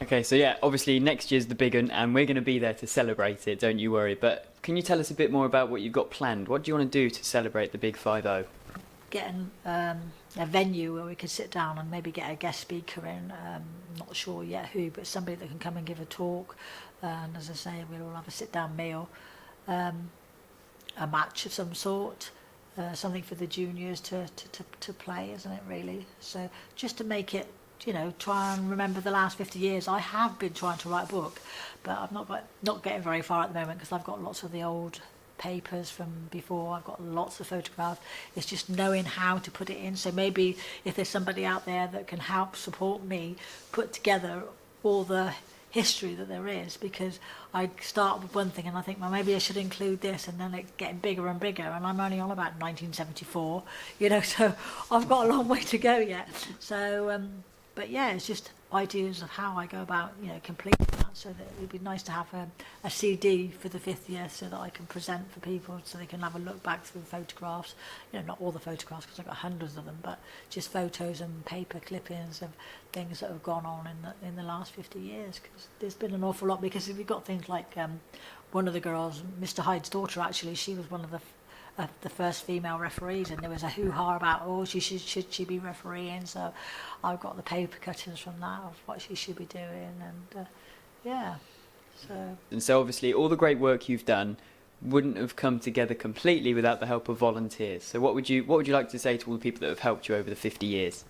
Okay, so yeah, obviously next year's the big one, and we're going to be there to celebrate it. Don't you worry. But can you tell us a bit more about what you've got planned? What do you want to do to celebrate the big 5-0? Getting a venue where we could sit down and maybe get a guest speaker in. Not sure yet who, but somebody that can come and give a talk. And as I say, we'll all have a sit-down meal, a match of some sort, something for the juniors to play, isn't it? Really. So just to make it, try and remember the last 50 years. I have been trying to write a book, but I've not getting very far at the moment because I've got lots of the old papers from before. I've got lots of photographs. It's just knowing how to put it in. So maybe if there's somebody out there that can help support me put together all the history that there is, because I start with one thing and I think, well, maybe I should include this, and then it's getting bigger and bigger, and I'm only on about 1974, so I've got a long way to go yet. So but yeah, it's just ideas of how I go about, completing that, so that it would be nice to have a CD for the 50th so that I can present for people so they can have a look back through photographs, not all the photographs because I've got hundreds of them, but just photos and paper clippings of things that have gone on in the last 50 years, because there's been an awful lot. Because we've got things like one of the girls, Mr. Hyde's daughter, actually, she was one of the first female referees, and there was a hoo-ha about, should she be refereeing? So I've got the paper cuttings from that of what she should be doing, and yeah. And so obviously all the great work you've done wouldn't have come together completely without the help of volunteers. So what would you like to say to all the people that have helped you over the 50 years?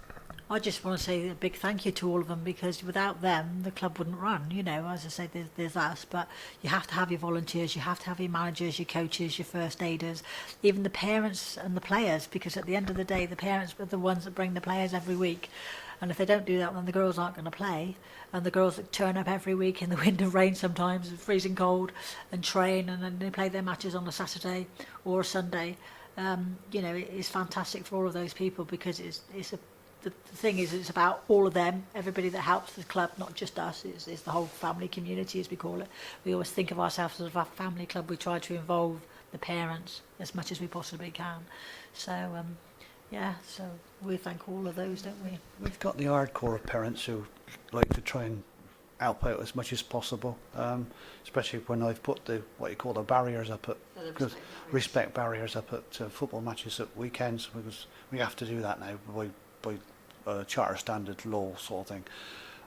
I just want to say a big thank you to all of them, because without them the club wouldn't run. As I say, there's us, but you have to have your volunteers, you have to have your managers, your coaches, your first aiders, even the parents and the players, because at the end of the day the parents are the ones that bring the players every week, and if they don't do that, then the girls aren't going to play. And the girls that turn up every week in the wind and rain sometimes, freezing cold, and train, and then they play their matches on a Saturday or a Sunday, it's fantastic for all of those people, because the thing is, it's about all of them, everybody that helps the club, not just us. It's the whole family community, as we call it. We always think of ourselves as a family club. We try to involve the parents as much as we possibly can. So, so we thank all of those, don't we? We've got the hardcore parents who like to try and help out as much as possible, especially when I've put the barriers up at respect barriers up at football matches at weekends, because we have to do that now by charter standard law sort of thing,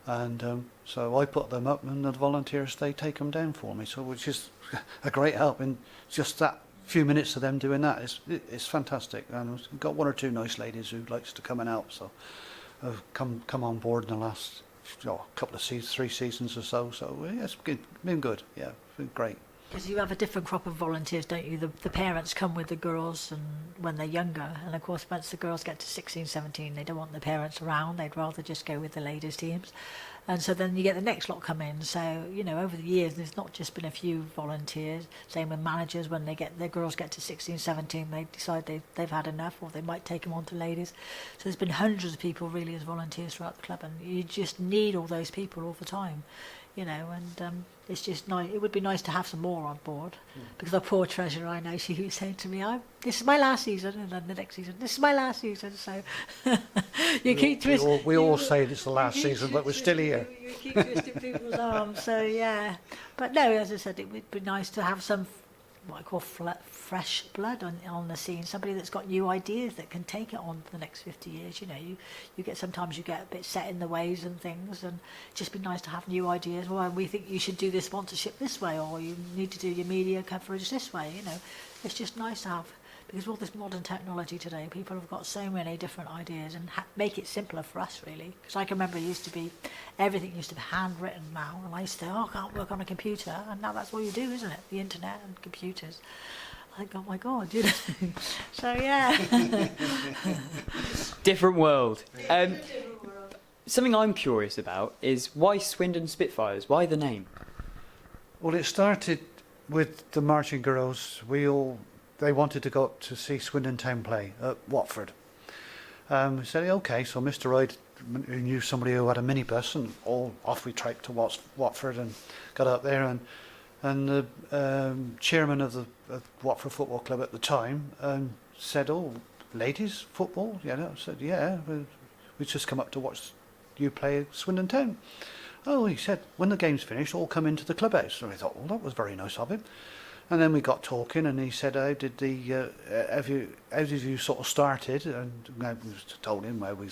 and so I put them up, and the volunteers, they take them down for me, so which is a great help. And just that few minutes of them doing that is fantastic. And we've got one or two nice ladies who likes to come and help, so have come on board in the last couple of seasons, 3 seasons or so. So yeah, it's been good. Yeah, been great. Because you have a different crop of volunteers, don't you? The parents come with the girls and when they're younger, and of course once the girls get to 16, 17, they don't want the parents around, they'd rather just go with the ladies teams. And so then you get the next lot come in. So, over the years there's not just been a few volunteers. Same with managers, when their girls get to 16, 17, they decide they've had enough, or they might take them on to ladies. So there's been hundreds of people really as volunteers throughout the club, and you just need all those people all the time. And it's just nice. It would be nice to have some more on board, because our poor treasurer, I know, she was saying to me, this is my last season, and then the next season, this is my last season, so we all say it's the last season, but we're still here. You keep twisting people's arms, so yeah. But no, as I said, it would be nice to have some, what I call fresh blood on the scene, somebody that's got new ideas that can take it on for the next 50 years. Sometimes you get a bit set in the ways and things, and it'd just be nice to have new ideas. Well, we think you should do this sponsorship this way, or you need to do your media coverage this way. It's just nice to have, because with all this modern technology today, people have got so many different ideas, and make it simpler for us, really. Because I can remember everything used to be handwritten now, and I used to say, I can't work on a computer, and now that's all you do, isn't it? The internet and computers. I think, oh my God, So yeah. Different world. Something I'm curious about is, why Swindon Spitfires? Why the name? Well, it started with the marching girls. They wanted to go up to see Swindon Town play at Watford. We said, okay, so Mr. Hyde, who knew somebody who had a minibus, and off we traipsed to Watford and got up there, and the chairman of the Watford Football Club at the time said, ladies football? I said, yeah, we just come up to watch you play Swindon Town. Oh, he said, when the game's finished, all come into the clubhouse. So I thought, well, that was very nice of him. And then we got talking, and he said, how did you sort of started? And I told him how we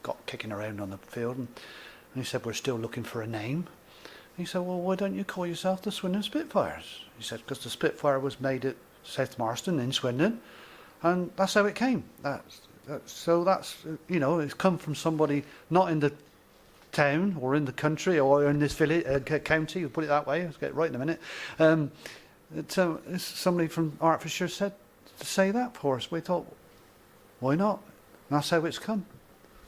got kicking around on the field. And he said, we're still looking for a name. He said, well, why don't you call yourself the Swindon Spitfires? He said, because the Spitfire was made at South Marston in Swindon, and that's how it came. So that's, you know, it's come from somebody not in the town or in the country or in this village, county, we'll put it that way, I'll get it right in a minute. It's somebody from Hertfordshire said to say that for us. We thought, why not? And that's how it's come.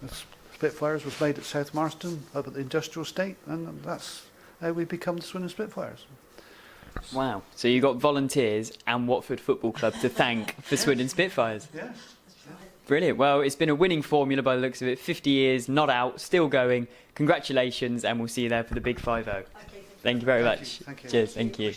The Spitfires was made at South Marston, up at the industrial estate, and that's how we become the Swindon Spitfires. Wow. So you got volunteers and Watford Football Club to thank for Swindon Spitfires. Yeah. Brilliant. Well, it's been a winning formula by the looks of it. 50 years, not out, still going. Congratulations, and we'll see you there for the big 5-0. Okay, Thank you very Thank much. you. Thank you. Cheers. Thank you.